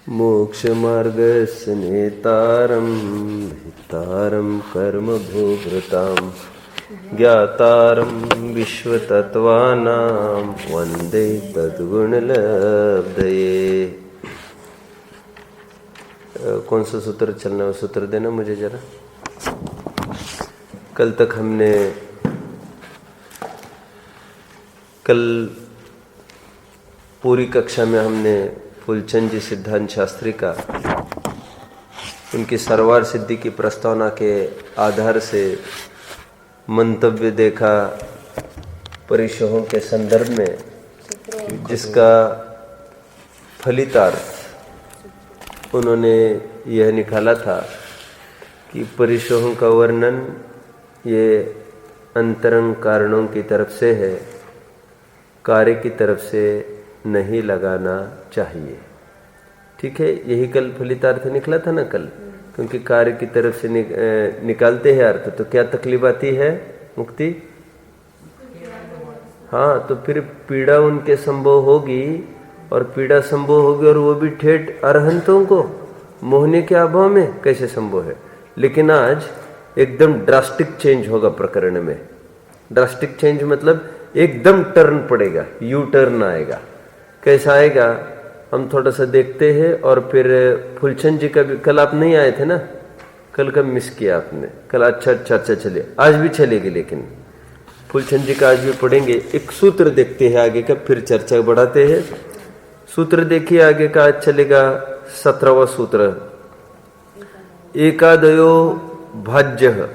मोक्षमार्गस्य नेतारं भित्तारं कर्मभोभृतां ज्ञातारं विश्वतत्त्वानां वन्दे तद्गुणलब्धये। कौन सा सूत्र चलना है, सूत्र देना मुझे जरा। कल तक हमने पूरी कक्षा में हमने फूलचंद जी सिद्धांत शास्त्री का उनकी सरवार सिद्धि की प्रस्तावना के आधार से मंतव्य देखा परिशोहों के संदर्भ में, जिसका फलितार्थ उन्होंने यह निकाला था कि परिशोहों का वर्णन ये अंतरंग कारणों की तरफ से है, कार्य की तरफ से नहीं लगाना चाहिए। ठीक है, यही कल फलितार्थ निकला था ना कल, क्योंकि कार्य की तरफ से निकालते हैं अर्थ तो क्या तकलीफ आती है, मुक्ति। हाँ, तो फिर पीड़ा उनके संभव होगी और पीड़ा संभव होगी और वो भी ठेठ अरहंतों को मोहने के अभाव में कैसे संभव है। लेकिन आज एकदम ड्रास्टिक चेंज होगा प्रकरण में। ड्रास्टिक चेंज मतलब एकदम टर्न पड़ेगा, यू टर्न आएगा। कैसा आएगा हम थोड़ा सा देखते हैं। और फिर फूलचंद जी का भी कल आप नहीं आए थे ना, कल का मिस किया आपने। कल अच्छा चर्चा चले, आज भी चलेगी, लेकिन फूलचंद जी का आज भी पढ़ेंगे। एक सूत्र देखते हैं आगे का, फिर चर्चा बढ़ाते हैं। सूत्र देखिए आगे का, आज चलेगा 17वां सूत्र। एकादयो भाज्य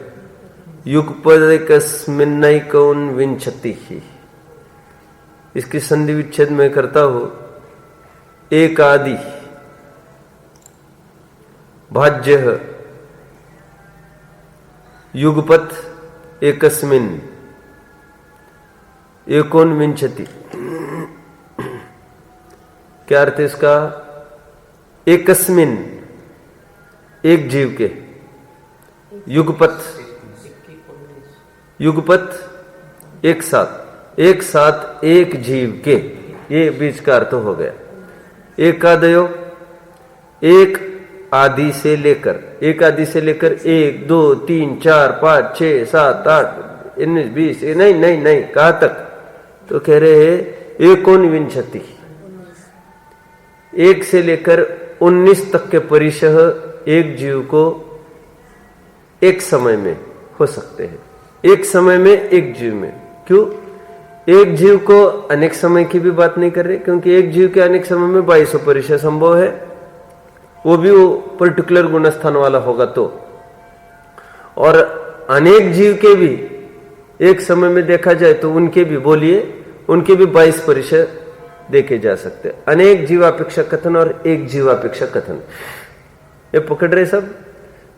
युगपदेकस्मिन्नैकौन विंशतिः। इसकी संधि विच्छेद में करता हूं। एकादि भाज्य युगपत एकस्मिन् एकोनविंशति। क्या अर्थ है इसका? एकस्मिन, एक जीव के, युगपत, युगपत एक साथ, एक साथ एक जीव के, ये बीच का अर्थ हो गया। एकादयो, एक आदि से लेकर, एक आदि से लेकर 1 2 3 4 5 6 7 8 19 20, नहीं नहीं नहीं, कहां तक? तो कह रहे हैं एकोनविंशति, 1 से लेकर 19 तक के परिशह एक जीव को एक समय में हो सकते हैं। एक समय में एक जीव में। क्यों? एक जीव को अनेक समय की भी बात नहीं कर रहे, क्योंकि एक जीव के अनेक समय में 2200 परिशह संभव है, वो भी वो पर्टिकुलर गुणस्थान वाला होगा तो। और अनेक जीव के भी एक समय में देखा जाए तो उनके भी, बोलिए, उनके भी 22 परिशह देखे जा सकते हैं। अनेक जीवापेक्षा कथन और एक जीवापेक्षा कथन, ये पकड़ रहे सब।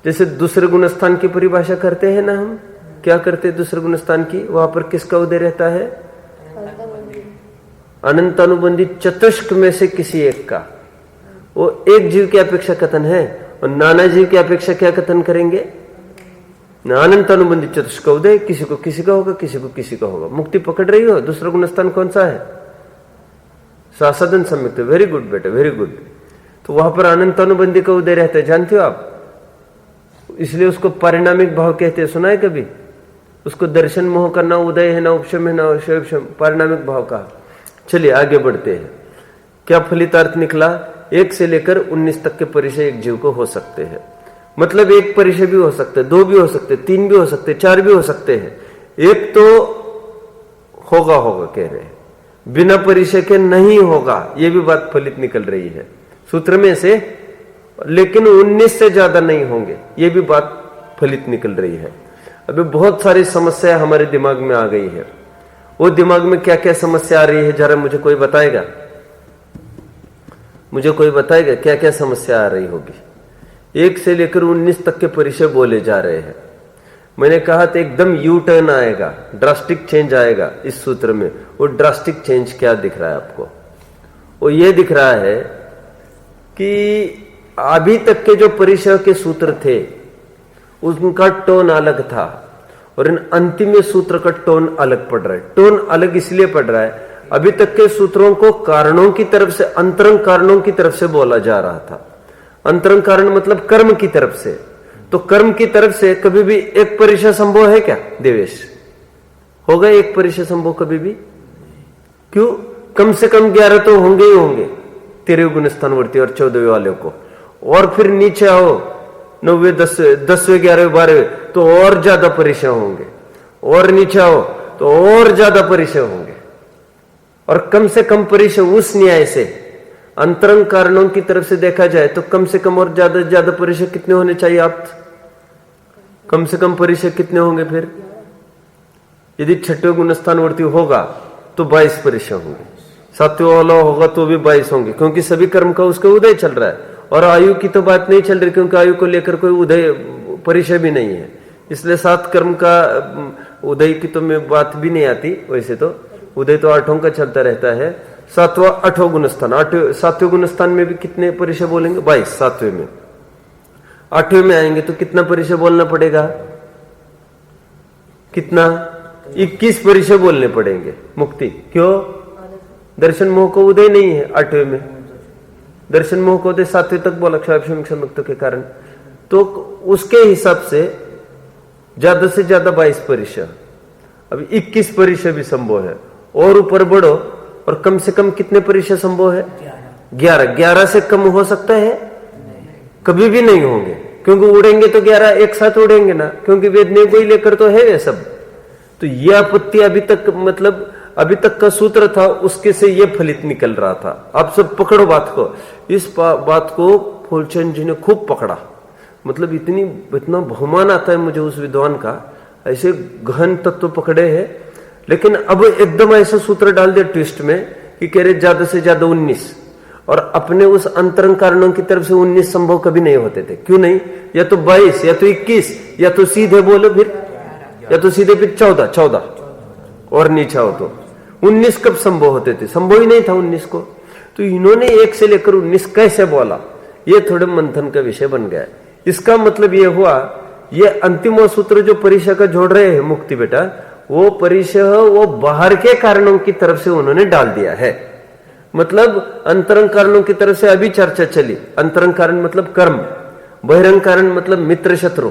जैसे दूसरे गुणस्थान की परिभाषा करते हैं ना हम, क्या करते हैं दूसरे गुणस्थान की? वहां पर किसका उदय रहता है? अनंत अनुबंधी चतुष्क में से किसी एक का। वो एक जीव की अपेक्षा कथन है, और नाना जीव की अपेक्षा क्या कथन करेंगे? अनंत अनुबंधी चतुष्क का उदय, किसी को किसी का होगा, किसी को किसी का होगा। मुक्ति पकड़ रही हो? दूसरा गुणस्थान कौन सा है? साधन सम्यक्त। वेरी गुड बेटा, वेरी गुड। तो वहां पर अनंत अनुबंधी का उदय रहता है, जानते हो आप, इसलिए उसको पारिणामिक भाव कहते हैं। सुना है कभी? उसको दर्शन मोह का ना उदय है, ना उपशम है, ना उपशम, पारिणामिक भाव का। चलिए आगे बढ़ते हैं। क्या फलितार्थ निकला? 1 से लेकर 19 तक के परिशह एक जीव को हो सकते हैं। मतलब एक परिशह भी हो सकते हैं, 2 भी हो सकते हैं, 3 भी हो सकते हैं, 4 भी हो सकते हैं। एक तो होगा होगा कह रहे हैं, बिना परिशह के नहीं होगा, ये भी बात फलित निकल रही है सूत्र में से। लेकिन 19 से ज्यादा नहीं होंगे, ये भी बात फलित निकल रही है। अभी बहुत सारी समस्या हमारे दिमाग में आ गई है। वो दिमाग में क्या क्या समस्या आ रही है, जरा मुझे कोई बताएगा? मुझे कोई बताएगा क्या क्या समस्या आ रही होगी? 1 से लेकर 19 तक के परिशह बोले जा रहे हैं। मैंने कहा था एकदम यू टर्न आएगा, ड्रास्टिक चेंज आएगा इस सूत्र में। वो ड्रास्टिक चेंज क्या दिख रहा है आपको? वो ये दिख रहा है कि अभी तक के जो परिशह के सूत्र थे उनका टोन अलग था, और इन अंतिम सूत्र का टोन अलग पड़ रहा है। टोन अलग इसलिए पड़ रहा है, अभी तक के सूत्रों को कारणों की तरफ से, अंतरंग कारणों की तरफ से बोला जा रहा था। अंतरंग कारण मतलब कर्म की तरफ से। तो कर्म की तरफ से कभी भी एक परिचय संभव है क्या देवेश? होगा एक परिचय संभव कभी भी? क्यों? कम से कम 11 तो होंगे ही होंगे, 13वें गुणस्थानवर्ती और 14वें वाले को। और फिर नीचे आओ 9वें, 10वें, 11वें, 12वें, तो और ज्यादा परिचय होंगे। और नीचे आओ तो और ज्यादा परिचय होंगे। और कम से कम परिचय उस न्याय से, अंतरंग कारणों की तरफ से देखा जाए तो कम से कम और ज्यादा से ज्यादा परिचय कितने होने चाहिए? आप कम से कम परिचय कितने होंगे? फिर यदि 6वें गुणस्थानवर्ती होगा तो 22 परिचय होंगे, 7वें वाला होगा तो भी 22 होंगे, क्योंकि सभी कर्म का उसका उदय चल रहा है। और आयु की तो बात नहीं चल रही, क्योंकि आयु को लेकर कोई उदय परिचय भी नहीं है, इसलिए 7 कर्म का उदय की तो मैं बात भी नहीं आती। वैसे तो उदय तो 8 का चलता रहता है। 7वां 8वां गुणस्थान, 7वें गुणस्थान में भी कितने परिचय बोलेंगे? 22। 7वें में, 8वें में आएंगे तो कितना परिचय बोलना पड़ेगा? कितना? 21 परिचय बोलने पड़ेंगे। मुक्ति क्यों? दर्शन मोह को उदय नहीं है 8वें में, दर्शन मोह को उदय 7वें तक बोला क्षय के कारण। तो उसके हिसाब से ज्यादा से ज्यादा 22 परिचय, अभी 21 परिचय भी संभव है। और ऊपर बढ़ो और कम से कम कितने परिचय संभव है? 11। 11 से कम हो सकता है? कभी भी नहीं होंगे, क्योंकि उड़ेंगे तो 11 एक साथ उड़ेंगे ना, क्योंकि वेदने को ही लेकर तो है ये सब। तो यह आपत्ति अभी तक, मतलब अभी तक का सूत्र था, उसके से यह फलित निकल रहा था। आप सब पकड़ो बात को। इस बात को फूलचंद जी ने खूब पकड़ा, मतलब इतना बहुमान आता है मुझे उस विद्वान का, ऐसे गहन तत्व पकड़े हैं। लेकिन अब एकदम ऐसा सूत्र डाल दिया ट्विस्ट में कि कह रहे ज्यादा से ज्यादा 19, और अपने उस अंतरंग कारणों की तरफ से 19 संभव कभी नहीं होते थे। क्यों नहीं? या तो 22, या तो 21, या तो सीधे बोलो फिर, या तो सीधे फिर 14 और नीचे हो तो 19 कब संभव होते थे? संभव ही नहीं था 19 को। तो इन्होंने 1 से लेकर 19 कैसे बोला, ये थोड़े मंथन का विषय बन गया। इसका मतलब ये हुआ, ये अंतिम सूत्र जो परिचय का जोड़ रहे हैं मुक्ति बेटा, वो परिचय वो बाहर के कारणों की तरफ से उन्होंने डाल दिया है। मतलब अंतरंग कारणों की तरफ से अभी चर्चा चली। अंतरंग कारण मतलब कर्म, बहिरंग कारण मतलब मित्र शत्रु।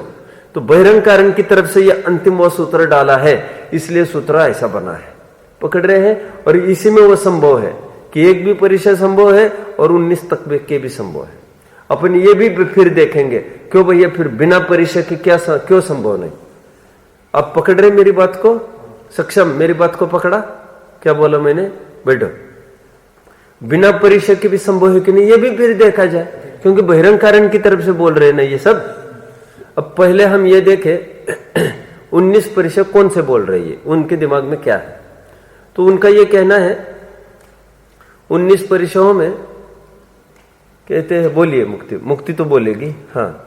तो बहिरंग कारण की तरफ से ये अंतिम वो सूत्र डाला है, इसलिए सूत्र ऐसा बना है। पकड़ रहे हैं? और इसी में वो संभव है कि 1 भी परिचय संभव है और 19 तक के भी संभव है। अपन ये भी फिर देखेंगे, क्यों भैया फिर बिना परिचय के क्यों संभव नहीं? आप पकड़ रहे मेरी बात को? सक्षम? मेरी बात को पकड़ा? क्या बोला मैंने? बैठो। बिना परिचय के भी संभव है कि नहीं, ये भी फिर देखा जाए, क्योंकि बहिरंग कारण की तरफ से बोल रहे हैं ना ये सब। अब पहले हम ये देखें 19 परिचय कौन से बोल रही है, उनके दिमाग में क्या है। तो उनका ये कहना है 19 परिचयों में कहते हैं, बोलिए मुक्ति तो बोलेगी। हाँ,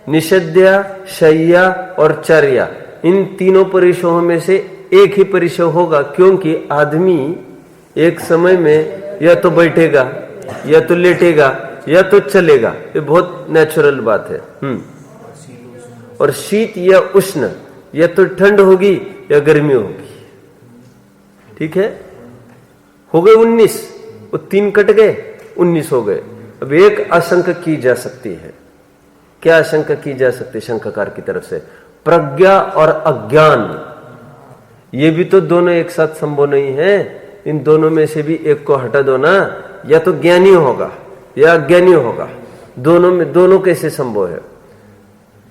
निषेध्या, शय्या और चर्या, इन तीनों परिचयों में से एक ही परिचय होगा, क्योंकि आदमी एक समय में या तो बैठेगा, या तो लेटेगा, या तो चलेगा। ये बहुत नेचुरल बात है। और शीत या उष्ण, या तो ठंड होगी या गर्मी होगी। ठीक है? हो गए 19, वो 3 कट गए, 19 हो गए। अब एक आशंका की जा सकती है। क्या आशंका की जा सकती है शंकाकार की तरफ से? प्रज्ञा और अज्ञान, ये भी तो दोनों एक साथ संभव नहीं है। इन दोनों में से भी एक को हटा दो ना, या तो ज्ञानी होगा या अज्ञानी होगा। दोनों कैसे संभव है?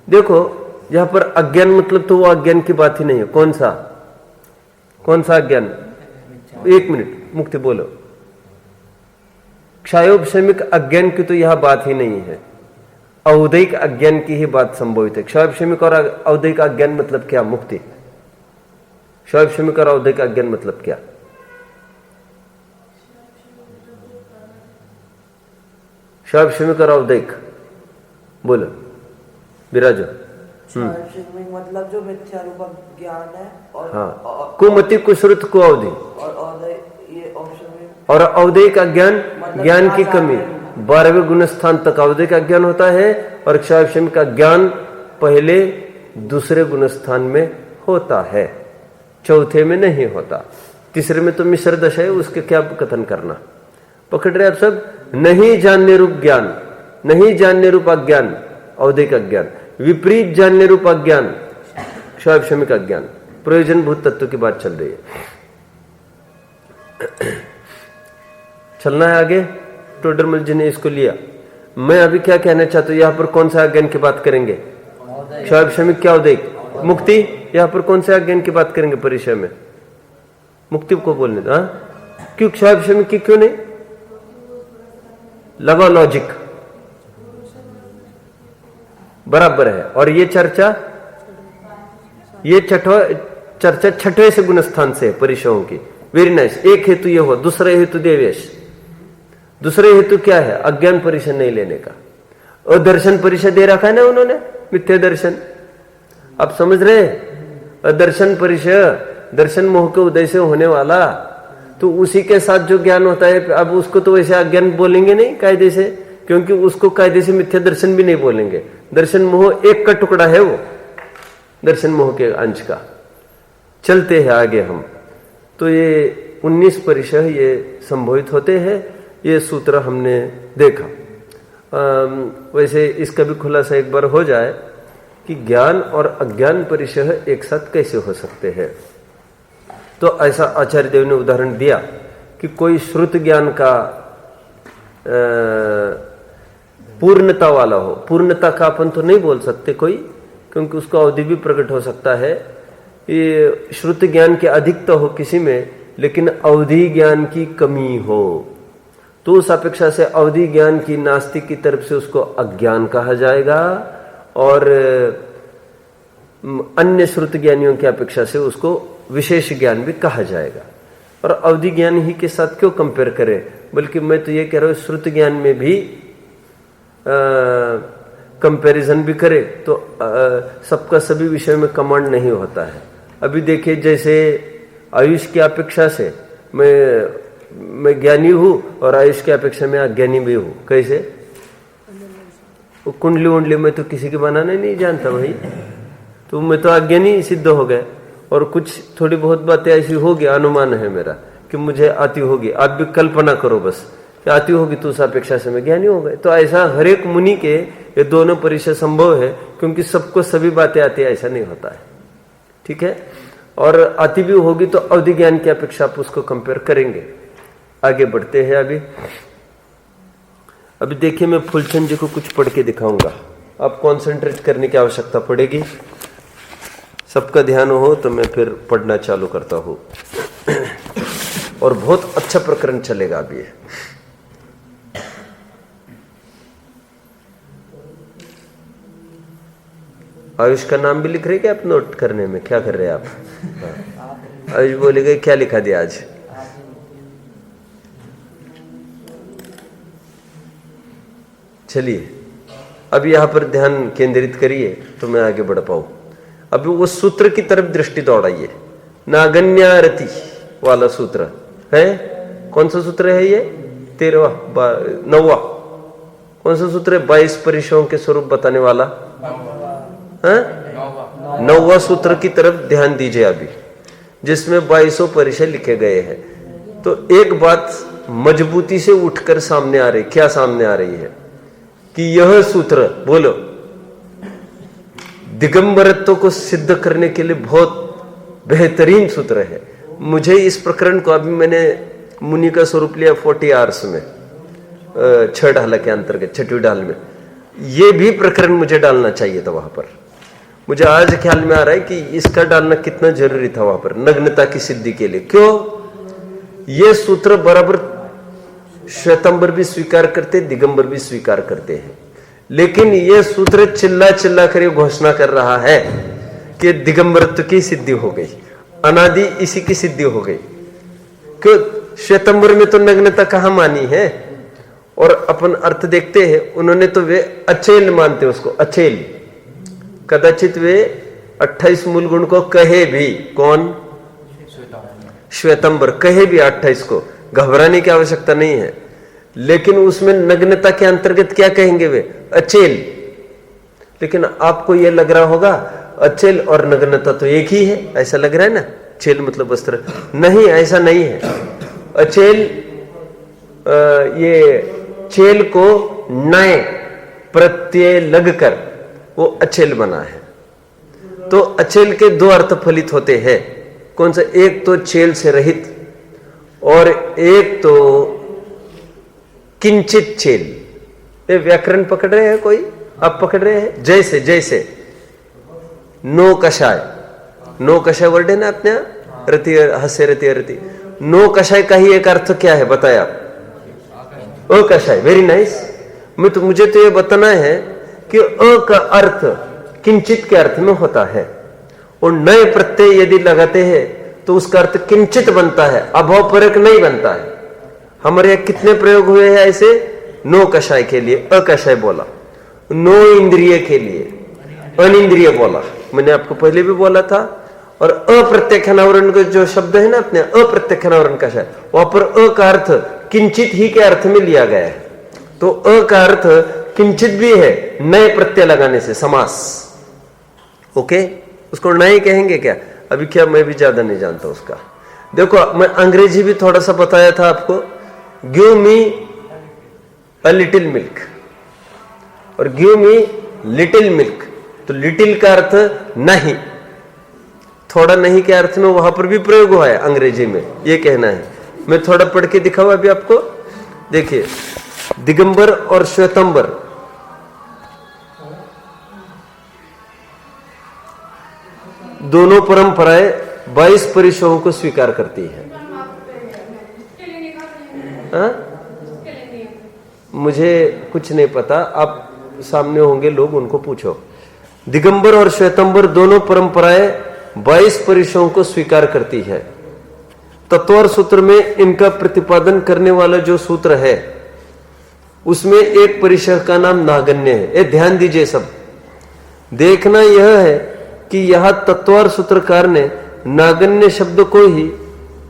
देखो यहां पर अज्ञान मतलब तो वो अज्ञान की बात ही नहीं है। कौन सा अज्ञान? 1 मिनट मुक्ति बोलो। क्षयोपशमिक अज्ञान की तो यह बात ही नहीं है, औदैहिक अज्ञान की ही बात संभवित है। क्षयोपशमिक और औदैहिक अज्ञान मतलब क्या? मुक्ति। क्षयोपशमिक और औदैहिक अज्ञान मतलब क्या? क्षयोपशमिक और औदैहिक बोलो, विराजो। मतलब जो मिथ्या रूप ज्ञान है, और हाँ, कुमति कुश्रुत को अवधि, और औदैहिक अज्ञान मतलब ज्ञान की कमी। 12वें गुणस्थान तक औदैहिक अज्ञान होता है, और क्षयोपशमिक का ज्ञान पहले दूसरे गुणस्थान में होता है, चौथे में नहीं होता। तीसरे में तो मिश्र दशा है, उसके क्या कथन करना। पकड़ रहे आप सब। नहीं जानने रूप ज्ञान, नहीं जानने रूप अज्ञान औदिक अज्ञान, विपरीत जानने रूप अज्ञान क्षयक्षमिक अज्ञान, प्रयोजनभूत तत्व की बात चल रही है। चलना है आगे। टोडरमल जी ने इसको लिया। मैं अभी क्या कहना चाहता हूं, यहां पर कौन सा अज्ञान की बात करेंगे? क्षयक्षमिक क्या औदिक मुक्ति। यहां पर कौन से अज्ञान की बात करेंगे परिचय में? मुक्ति को बोलने दो। क्यों क्षयक्षमिक की क्यों नहीं? लगा लॉजिक बराबर है। और ये चर्चा, ये चर्चा छठवें से गुणस्थान से परिचयों की। Very nice. एक हेतु ये हो, दूसरा हेतु देवेश। दूसरे हेतु क्या है? अज्ञान परिचय नहीं लेने का। और दर्शन परिचय दे रखा है ना उन्होंने, मिथ्या दर्शन। आप समझ रहे? दर्शन परिचय दर्शन मोह के उदय से होने वाला, तो उसी के साथ जो ज्ञान होता है, अब उसको तो वैसे अज्ञान बोलेंगे नहीं कायदे से, क्योंकि उसको कायदे से मिथ्या दर्शन भी नहीं बोलेंगे। दर्शन मोह एक का टुकड़ा है वो, दर्शन मोह के अंश का। चलते हैं आगे हम। तो ये 19 परिचय ये संभवित होते हैं। ये सूत्र हमने देखा। वैसे इसका भी खुलासा एक बार हो जाए कि ज्ञान और अज्ञान परिचय एक साथ कैसे हो सकते हैं। तो ऐसा आचार्य देव ने उदाहरण दिया कि कोई श्रुत ज्ञान का पूर्णता वाला हो। पूर्णता का अपन तो नहीं बोल सकते कोई, क्योंकि उसका अवधि भी प्रकट हो सकता है। ये श्रुत ज्ञान की अधिकता हो किसी में, लेकिन अवधि ज्ञान की कमी हो, तो उस अपेक्षा से अवधि ज्ञान की नास्तिक की तरफ से उसको अज्ञान कहा जाएगा, और अन्य श्रुत ज्ञानियों की अपेक्षा से उसको विशेष ज्ञान भी कहा जाएगा। और अवधि ज्ञान ही के साथ क्यों कंपेयर करें? बल्कि मैं तो ये कह रहा हूं श्रुत ज्ञान में भी कंपैरिजन भी करे तो सबका सभी विषय में कमांड नहीं होता है। अभी देखिए, जैसे आयुष की अपेक्षा से मैं ज्ञानी हूं और आयुष की अपेक्षा में अज्ञानी भी हूं। कैसे? वो कुंडली उंडली में तो किसी की बनाने नहीं जानता भाई, तो मैं तो अज्ञानी सिद्ध हो गए। और कुछ थोड़ी बहुत बातें ऐसी होगी, अनुमान है मेरा कि मुझे आती होगी, आप भी कल्पना करो बस कि आती होगी, तो उस अपेक्षा से मैं ज्ञानी हो गए। तो ऐसा हर एक मुनि के ये दोनों परिचय संभव है, क्योंकि सबको सभी बातें आती है ऐसा नहीं होता है। ठीक है? और आती भी होगी तो अवधि ज्ञान की अपेक्षा आप उसको कंपेयर करेंगे। आगे बढ़ते हैं। अभी देखिए, मैं फुलचंद जी को कुछ पढ़ के दिखाऊंगा। आप कॉन्सेंट्रेट करने की आवश्यकता पड़ेगी। सबका ध्यान हो तो मैं फिर पढ़ना चालू करता हूं। और बहुत अच्छा प्रकरण चलेगा अभी। आयुष का नाम भी लिख रहे क्या आप नोट करने में? क्या कर रहे हैं आप? आयुष बोलेगा क्या लिखा दिया आज? चलिए, अब यहां पर ध्यान केंद्रित करिए तो मैं आगे बढ़ पाऊं। अभी वो सूत्र की तरफ दृष्टि दौड़ाइए। नागन्यारति वाला सूत्र है। कौन सा सूत्र है ये? 9वां। कौन सा सूत्र है? 22 परिचयों के स्वरूप बताने वाला 9वां सूत्र की तरफ ध्यान दीजिए अभी, जिसमें 22 परिचय लिखे गए हैं। तो एक बात मजबूती से उठकर सामने आ रही। क्या सामने आ रही है? कि यह सूत्र, बोलो, दिगंबरत्व को सिद्ध करने के लिए बहुत बेहतरीन सूत्र है। मुझे इस प्रकरण को, अभी मैंने मुनि का स्वरूप लिया 40 आवर्स में, 6 ढाल के अंतर्गत 6वीं ढाल में। ये भी प्रकरण मुझे डालना चाहिए था वहां पर। मुझे आज ख्याल में आ रहा है कि इसका डालना कितना जरूरी था वहां पर, नग्नता की सिद्धि के लिए। क्यों? ये सूत्र बराबर श्वेतंबर भी स्वीकार करते, दिगंबर भी स्वीकार करते हैं, लेकिन यह सूत्र चिल्ला चिल्ला कर ये घोषणा कर रहा है कि दिगंबरत्व की सिद्धि हो गई, अनादि इसी की सिद्धि हो गई। क्यों? श्वेतंबर में तो नग्नता कहां मानी है? और अपन अर्थ देखते हैं, उन्होंने तो वे अचेल मानते उसको, अचेल। कदाचित वे 28 मूल गुण को कहे भी, कौन? श्वेतंबर कहे भी 28 को, घबराने की आवश्यकता नहीं है। लेकिन उसमें नग्नता के अंतर्गत क्या कहेंगे वे? अचेल। लेकिन आपको यह लग रहा होगा अचेल और नग्नता तो एक ही है, ऐसा लग रहा है ना। चेल मतलब वस्त्र, नहीं, ऐसा नहीं है। अचेल, ये चेल को नए प्रत्यय लगकर वो अचेल बना है। तो अचेल के दो अर्थ फलित होते हैं। कौन सा? एक तो चेल से रहित और एक तो किंचित चेल। ये व्याकरण पकड़ रहे हैं कोई? आप पकड़ रहे हैं? जैसे जैसे नो कषाय, नो कषाय वर्ड है ना अपने यहाँ, रति हस्य रति रति। नो कषाय का ही एक अर्थ क्या है बताया? अकषाय। Very nice. मुझे तो ये बताना है कि अ का अर्थ किंचित के अर्थ में होता है, और नए प्रत्यय यदि लगाते हैं तो उसका अर्थ किंचित बनता है, अभाव परक नहीं बनता है। हमारे यहाँ कितने प्रयोग हुए हैं ऐसे? नो कषाय के लिए अकषाय बोला, नो इंद्रिय के लिए अनिंद्रिय बोला, मैंने आपको पहले भी बोला था। और अप्रत्यक्षानावरण का जो शब्द है ना अपने, अप्रत्यक्षानावरण कषाय, वहां पर अ का अर्थ किंचित ही के अर्थ में लिया गया है। तो अ का अर्थ किंचित भी है नए प्रत्यय लगाने से, समास। ओके, उसको नए कहेंगे क्या? अभी क्या, मैं भी ज्यादा नहीं जानता उसका। देखो, मैं अंग्रेजी भी थोड़ा सा बताया था आपको। Give me a little milk और गिव मी लिटिल मिल्क। तो लिटिल का अर्थ नहीं, थोड़ा नहीं के अर्थ में वहां पर भी प्रयोग हुआ है अंग्रेजी में, ये कहना है। मैं थोड़ा पढ़ के दिखाऊं अभी आपको। देखिए, दिगंबर और श्वेतंबर, दोनों परंपराएं 22 परिसरों को स्वीकार करती है। मुझे कुछ नहीं पता, आप सामने होंगे लोग, उनको पूछो। दिगंबर और श्वेतंबर दोनों परंपराएं 22 परिसरों को स्वीकार करती है। तत्वर सूत्र में इनका प्रतिपादन करने वाला जो सूत्र है उसमें एक परिसर का नाम नागन्य है। ये ध्यान दीजिए सब। देखना यह है कि यहां तत्वर सूत्रकार ने नागन्य शब्द को ही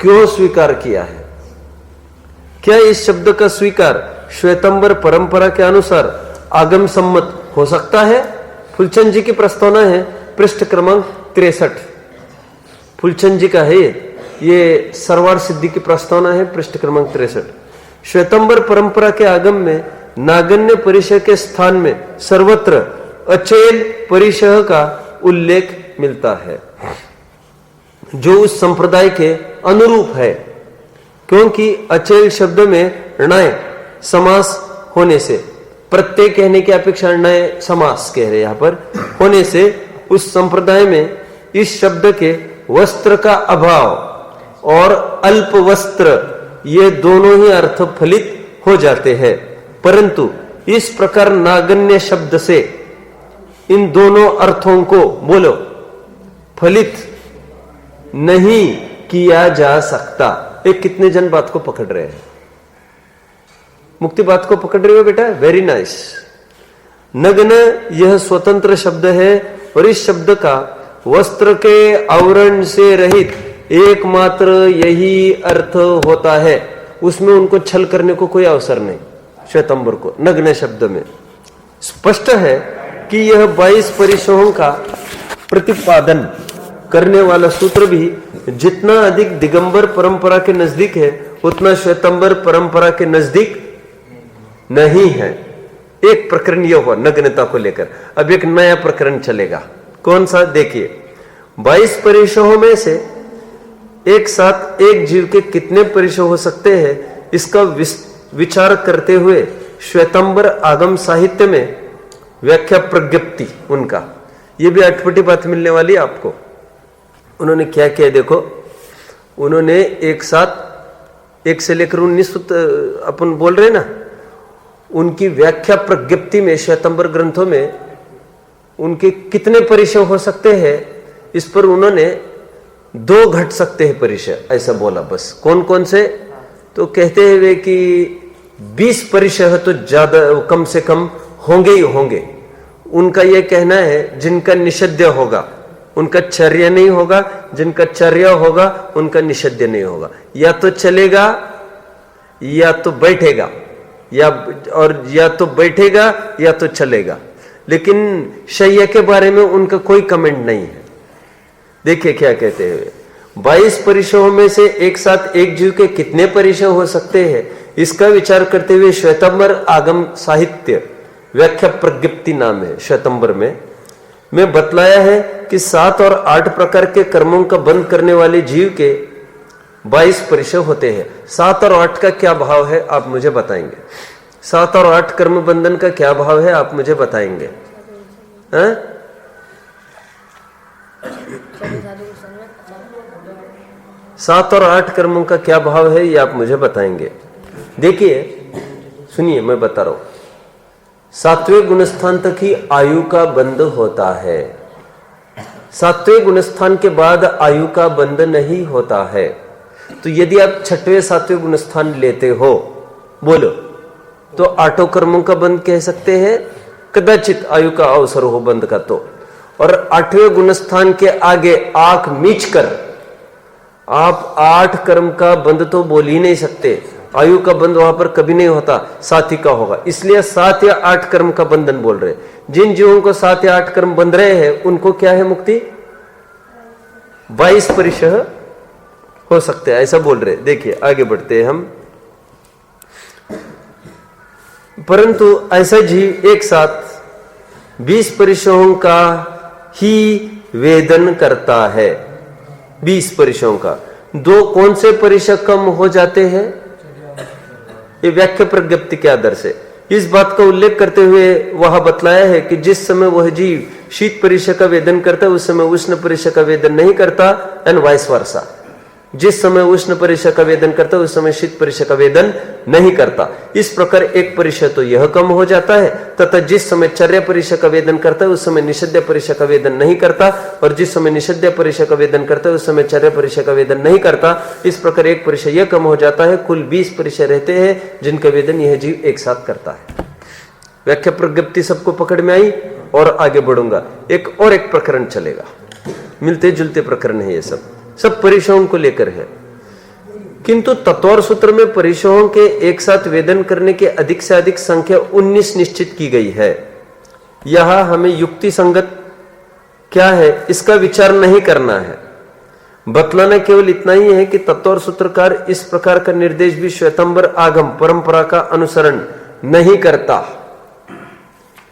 क्यों स्वीकार किया है। क्या इस शब्द का स्वीकार श्वेतंबर परंपरा के अनुसार आगम सम्मत हो सकता है? फुलचंद जी की प्रस्तावना है, पृष्ठ क्रमांक 63। फुलचंद जी का है ये सरवार सिद्धि की प्रस्तावना है, पृष्ठ क्रमांक 63। श्वेतंबर परंपरा के आगम में नागन्य परिसर के स्थान में सर्वत्र अचेल परिसर का उल्लेख मिलता है, जो उस संप्रदाय के अनुरूप है। क्योंकि अचेल शब्द में णय समास होने से, प्रत्यय कहने की अपेक्षा णय समास कह रहे यहां पर होने से, उस संप्रदाय में इस शब्द के वस्त्र का अभाव और अल्प वस्त्र ये दोनों ही अर्थ फलित हो जाते हैं। परंतु इस प्रकार नागन्य शब्द से इन दोनों अर्थों को बोलो फलित नहीं किया जा सकता। एक कितने जन बात को पकड़ रहे हैं? मुक्ति बात को पकड़ रहे हो बेटा? Very nice. नग्न यह स्वतंत्र शब्द है और इस शब्द का वस्त्र के आवरण से रहित एकमात्र यही अर्थ होता है। उसमें उनको छल करने को कोई अवसर नहीं। श्वेतंबर को नग्न शब्द में स्पष्ट है कि यह 22 परिसरों का प्रतिपादन करने वाला सूत्र भी जितना अधिक दिगंबर परंपरा के नजदीक है उतना श्वेतंबर परंपरा के नजदीक नहीं है। एक प्रकरण यह हुआ नग्नता को लेकर। अब एक नया प्रकरण चलेगा। कौन सा? देखिए, 22 परिसरों में से एक साथ एक जीव के कितने परिसर हो सकते हैं, इसका विचार करते हुए श्वेतंबर आगम साहित्य में व्याख्या प्रज्ञप्ति उनका, ये भी अटपटी बात मिलने वाली है आपको। उन्होंने क्या किया देखो, उन्होंने एक साथ 1 से लेकर 19 अपन बोल रहे ना, उनकी व्याख्या प्रज्ञप्ति में श्वेतंबर ग्रंथों में उनके कितने परिसर हो सकते हैं, इस पर उन्होंने 2 घट सकते हैं परिसर, ऐसा बोला बस। कौन कौन से? तो कहते हैं वे कि 20 परिसर तो ज्यादा कम से कम होंगे ही होंगे। उनका यह कहना है जिनका निषेध्य होगा उनका चर्या नहीं होगा, जिनका चर्या होगा उनका निषेध्य नहीं होगा। या तो चलेगा या तो बैठेगा, या तो बैठेगा या तो चलेगा। लेकिन शय्या के बारे में उनका कोई कमेंट नहीं है। देखिए क्या कहते हैं, 22 परिशों में से एक साथ एक जीव के कितने परिशव हो सकते हैं, इसका विचार करते हुए श्वेतंबर आगम साहित्य व्याख्या प्रज्ञप्ति नाम है, श्वेतंबर में बतलाया है कि 7 और 8 प्रकार के कर्मों का बंद करने वाले जीव के 22 परिशव होते हैं। 7 और 8 का क्या भाव है आप मुझे बताएंगे। 7 और 8 कर्म बंधन का क्या भाव है आप मुझे बताएंगे। 7 और 8 कर्मों का क्या भाव है ये आप मुझे बताएंगे। देखिए सुनिए, मैं बता रहा हूं, 7वें गुणस्थान तक ही आयु का बंध होता है। 7वें गुणस्थान के बाद आयु का बंध नहीं होता है। तो यदि आप 6वें 7वें गुणस्थान लेते हो बोलो तो 8 कर्मों का बंध कह सकते हैं, कदाचित आयु का अवसर हो बंध का तो। और 8वें गुणस्थान के आगे आंख मीच कर आप 8 कर्म का बंध तो बोल ही नहीं सकते। आयु का बंध वहां पर कभी नहीं होता, 7 ही का होगा। इसलिए 7 या 8 कर्म का बंधन बोल रहे। जिन जीवों को 7 या 8 कर्म बंध रहे हैं उनको क्या है मुक्ति, 22 परिशह हो सकते हैं, ऐसा बोल रहे। देखिए आगे बढ़ते हैं हम। परंतु ऐसा जीव एक साथ 20 परिशहों का ही वेदन करता है। 20 परिशहों का 2 कौन से परिशह कम हो जाते हैं, ये व्याख्या प्रज्ञप्ति के आधार से इस बात का उल्लेख करते हुए वहां बतलाया है कि जिस समय वह जीव शीत परिशह का वेदन करता है उस समय उष्ण परिशह का वेदन नहीं करता, एंड वाइस वर्सा। जिस समय उष्ण परिशह का वेदन करता है उस समय शीत परिशह का वेदन नहीं करता। इस प्रकार एक परिशह तो यह कम हो जाता है, तथा जिस समय चर्या परिशह का वेदन करता है उस समय निषेध्य परिशह का वेदन नहीं करता, और जिस समय निषेध्य परिशह का वेदन करता है उस समय चर्या परिशह का वेदन नहीं करता। इस प्रकार एक परिशह यह कम हो जाता है। कुल 20 परिशह रहते हैं जिनका वेदन यह जीव एक साथ करता है। व्याख्या प्रज्ञप्ति सबको पकड़ में आई। और आगे बढ़ूंगा, एक प्रकरण चलेगा, मिलते जुलते प्रकरण है, ये सब परिशहों को लेकर है। किंतु तत्वर सूत्र में परिशहों के एक साथ वेदन करने के अधिक से अधिक संख्या 19 निश्चित की गई है। यह हमें युक्ति संगत क्या है इसका विचार नहीं करना है, बतलाना केवल इतना ही है कि तत्वर सूत्रकार इस प्रकार का निर्देश भी श्वेतंबर आगम परंपरा का अनुसरण नहीं करता।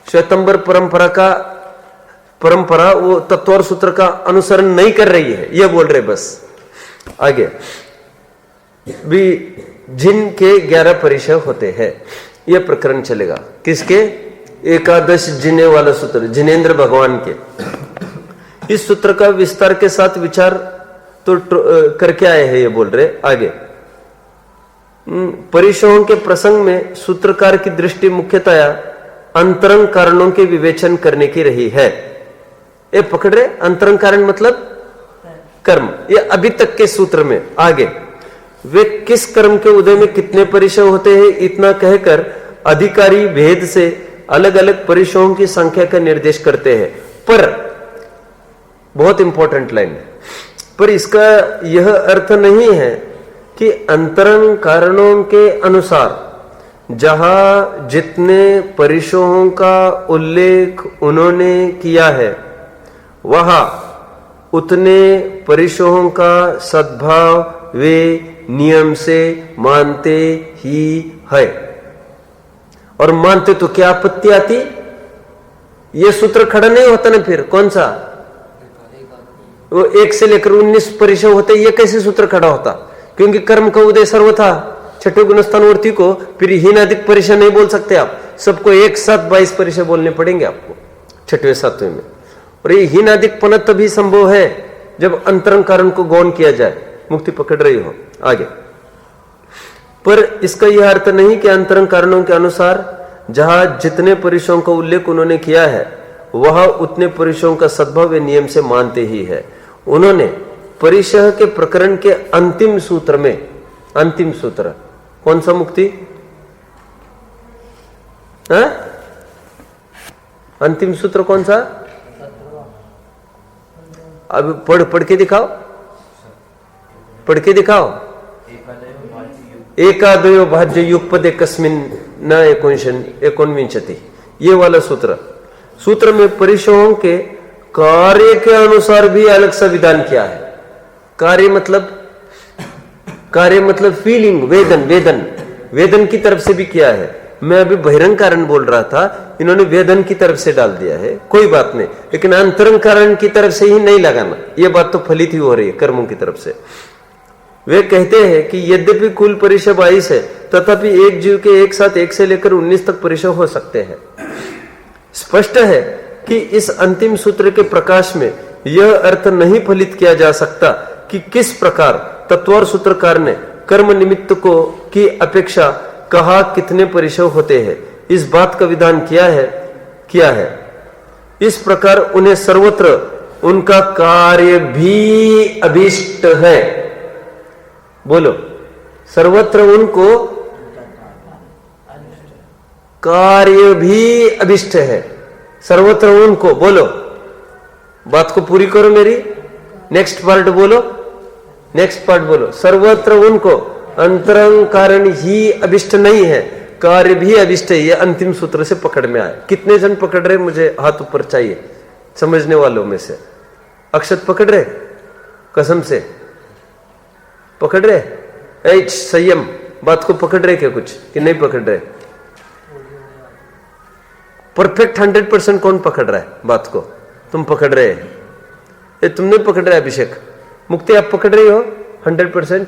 श्वेतंबर परंपरा वो तत्वर सूत्र का अनुसरण नहीं कर रही है, यह बोल रहे। बस आगे भी जिनके 11 परिशह होते हैं यह प्रकरण चलेगा। किसके, एकादश जिने वाला सूत्र, जिनेन्द्र भगवान के। इस सूत्र का विस्तार के साथ विचार तो करके आए हैं, ये बोल रहे। आगे परिशहों के प्रसंग में सूत्रकार की दृष्टि मुख्यतया अंतरंग कारणों के विवेचन करने की रही है। ये पकड़ रहे, अंतरंग कारण मतलब कर्म। ये अभी तक के सूत्र में आगे वे किस कर्म के उदय में कितने परिशह होते हैं इतना कहकर अधिकारी भेद से अलग अलग परिशहों की संख्या का निर्देश करते हैं। पर बहुत इंपॉर्टेंट लाइन है, पर इसका यह अर्थ नहीं है कि अंतरंग कारणों के अनुसार जहां जितने परिशहों का उल्लेख उन्होंने किया है वहां उतने परिशहों का सद्भाव वे नियम से मानते ही है। और मानते तो क्या आपत्ति आती, ये सूत्र खड़ा नहीं होता ना। फिर कौन सा, वो 1 से लेकर 19 परिशह होते, ये कैसे सूत्र खड़ा होता, क्योंकि कर्म का उदय सर्व था। 6वें गुणस्थानवर्ती को फिर हीनाधिक परिशह नहीं बोल सकते आप, सबको एक साथ 22 परिशह बोलने पड़ेंगे आपको 6वें 7वें में। और ये हीनाधिकपना तभी संभव है जब अंतरंग कारण को गौण किया जाए, मुक्ति पकड़ रही हो। आगे पर इसका यह अर्थ नहीं कि अंतरंग कारणों के अनुसार जहां जितने परिशहों का उल्लेख उन्होंने किया है वह उतने परिशहों का सद्भाव वे नियम से मानते ही है। उन्होंने परिशह के प्रकरण के अंतिम सूत्र में, अंतिम सूत्र कौन सा मुक्ति, अंतिम सूत्र कौन सा, अब पढ़ के दिखाओ, पढ़ के दिखाओ। एकादयो भाज्य युगपदे कस्मिन न एकोनविंशति, ये वाला सूत्र सूत्र में परिशों के कार्य के अनुसार भी अलग सा विधान किया है। कार्य मतलब फीलिंग, वेदन की तरफ से भी किया है। मैं अभी बहिरंग कारण बोल रहा था, इन्होंने वेदन की तरफ से डाल दिया है, कोई बात नहीं, लेकिन अंतरंग कारण की तरफ से ही नहीं लगाना। यह बात तो फलित ही हो रही है कर्मों की तरफ से। वे कहते हैं कि यद्यपि कुल परिचय 22 है, तथापि एक जीव के एक साथ 1 से लेकर 19 तक परिचय हो सकते हैं। स्पष्ट है कि इस अंतिम सूत्र के प्रकाश में यह अर्थ नहीं फलित किया जा सकता कि किस प्रकार तत्वर सूत्रकार ने कर्म निमित्त को की अपेक्षा कहा कितने परिचय होते हैं। इस बात का विधान किया है। इस प्रकार उन्हें सर्वत्र उनका कार्य भी अभिष्ट है। बोलो, सर्वत्र उनको कार्य भी अभिष्ट है। सर्वत्र उनको, बोलो, बात को पूरी करो मेरी। नेक्स्ट पार्ट बोलो। सर्वत्र उनको अंतरंग कारण ही अभिष्ट नहीं है, कार्य भी अभिष्ट है। ये अंतिम सूत्र से पकड़ में आए। कितने जन पकड़ रहे, मुझे हाथ ऊपर चाहिए समझने वालों में से। अक्षत पकड़ रहे, कसम से पकड़ रहे? संयम, बात को पकड़ रहे क्या कुछ कि नहीं पकड़ रहे? परफेक्ट 100% कौन पकड़ रहा है बात को? तुम पकड़ रहे हैं। ये तुम नहीं पकड़ रहे? अभिषेक, मुक्ति, आप पकड़ रही हो 100%?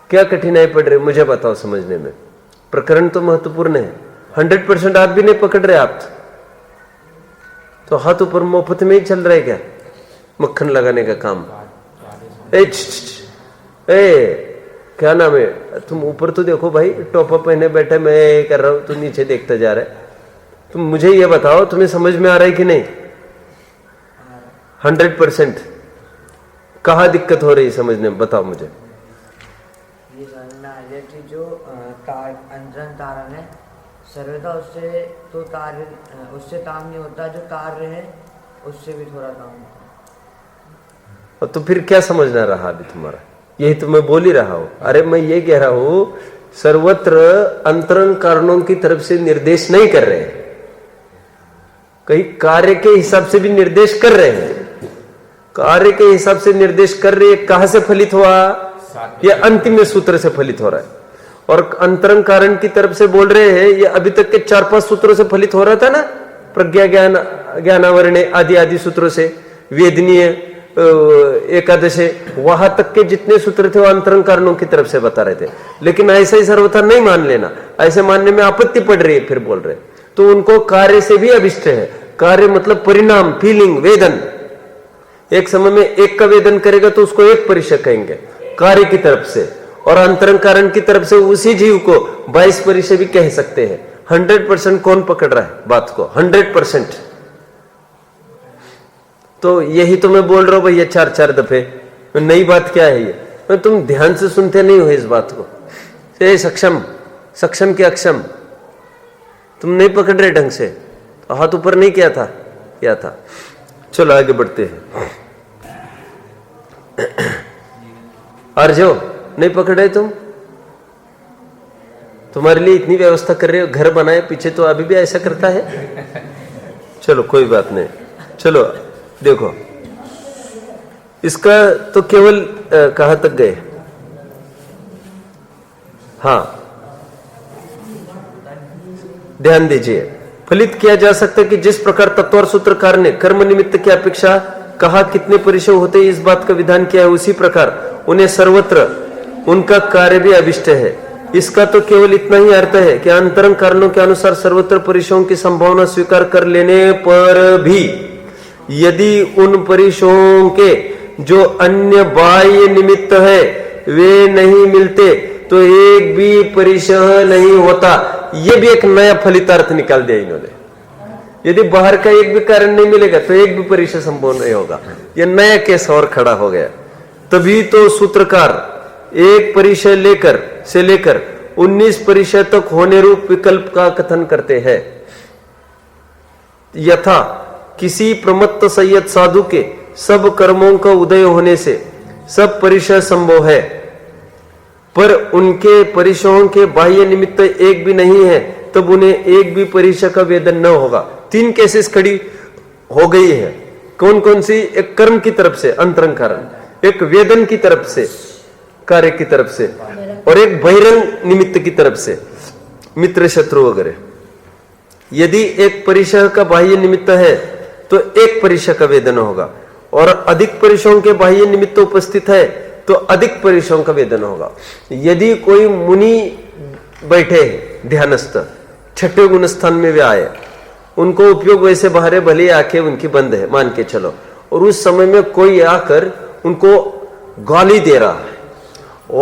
क्या कठिनाई पड़ रही मुझे बताओ समझने में। प्रकरण तो महत्वपूर्ण है। 100% आप भी नहीं पकड़ रहे। आप तो हाथ ऊपर मुफ्त में ही चल रहा है क्या मक्खन लगाने का काम? क्या नाम है, तुम ऊपर तो देखो भाई, टोपा पहने बैठे, मैं कर रहा हूं, तू नीचे देखता जा रहा है। तुम मुझे ये बताओ, तुम्हें समझ में आ रहा है कि नहीं? 100% कहाँ दिक्कत हो रही समझने में, बताओ मुझे। ये समझ में आ रहा कि जो अंतरंग कारण है सर्वथा उससे काम नहीं होता, जो कार्य है उससे भी थोड़ा काम होता है। तो फिर क्या समझना रहा अभी तुम्हारा? यही तो मैं बोल ही रहा हूं। अरे मैं ये कह रहा हूं, सर्वत्र अंतरंग कारणों की तरफ से निर्देश नहीं कर रहे हैं, कहीं कार्य के हिसाब से भी निर्देश कर रहे हैं। कार्य के हिसाब से निर्देश कर रहे हैं, कहां से फलित हुआ? यह अंतिम सूत्र से फलित हो रहा है। और अंतरंग कारण की तरफ से बोल रहे हैं, ये अभी तक के 4-5 सूत्रों से फलित हो रहा था ना, प्रज्ञा ज्ञान ज्ञानावरण आदि सूत्रों से, वेदनीय एकादश, वहां तक के जितने सूत्र थे वो अंतरंग कारणों की तरफ से बता रहे थे। लेकिन ऐसा ही सर्वथा नहीं मान लेना, ऐसे मानने में आपत्ति पड़ रही है। फिर बोल रहे तो उनको कार्य से भी अभिष्ट है। कार्य मतलब परिणाम, फीलिंग, वेदन। एक समय में एक का वेदन करेगा तो उसको एक परिचय कहेंगे कार्य की तरफ से, और अंतरंग कारण की तरफ से उसी जीव को 22 परिचय भी कह सकते हैं। 100% कौन पकड़ रहा है बात को? 100%। तो यही तो मैं बोल रहा हूं भैया 4-4 दफे। नई बात क्या है ये? तुम ध्यान से सुनते नहीं हो इस बात को। सक्षम के अक्षम तुम नहीं पकड़ रहे ढंग से, तो हाथ ऊपर नहीं किया था। चलो आगे बढ़ते हैं। अर्जो, नहीं पकड़ रहे तुम? तुम्हारे लिए इतनी व्यवस्था कर रहे हो, घर बनाए पीछे, तो अभी भी ऐसा करता है। चलो कोई बात नहीं। चलो देखो, इसका तो केवल कहां तक गए? हाँ, ध्यान दीजिए। फलित किया जा सकता है कि जिस प्रकार तत्वर सूत्रकार ने कर्म निमित्त की अपेक्षा कहा कितने परिचय होते इस बात का विधान किया है, उसी प्रकार उन्हें सर्वत्र उनका कार्य भी अभिष्ट है। इसका तो केवल इतना ही अर्थ है कि अंतरंग कारणों के अनुसार सर्वत्र परिचयों की संभावना स्वीकार कर लेने पर भी यदि उन परिचयों के जो अन्य बाह्य निमित्त है वे नहीं मिलते तो एक भी परिचय नहीं होता। ये भी एक नया फलितार्थ निकाल दिया इन्होंने। यदि बाहर का एक भी कारण नहीं मिलेगा तो एक भी परिचय संभव नहीं होगा। यह नया केस और खड़ा हो गया। तभी तो सूत्रकार एक परिचय लेकर 19 परिचय तक होने रूप विकल्प का कथन करते हैं। यथा किसी प्रमत्त संयत साधु के सब कर्मों का उदय होने से सब परिचय संभव है, पर उनके परिचयों के बाह्य निमित्त एक भी नहीं है, तब उन्हें एक भी परिचय का वेदन न होगा। 3 केसेस खड़ी हो गई है। कौन कौन सी? एक कर्म की तरफ से अंतरंग कारण, एक वेदन की तरफ से कार्य की तरफ से, और एक बहिरंग निमित्त की तरफ से, मित्र शत्रु वगैरह। यदि एक परिचय का बाह्य निमित्त है तो एक परिचय का वेदन होगा, और अधिक परिचयों के बाह्य निमित्त उपस्थित है तो अधिक परिचयों का वेदन होगा। यदि कोई मुनि बैठे ध्यानस्थ, छठे गुण स्थान में वे आए, उनको उपयोग वैसे बाहर भले आंखें उनकी बंद है मान के चलो, और उस समय में कोई आकर उनको गाली दे रहा है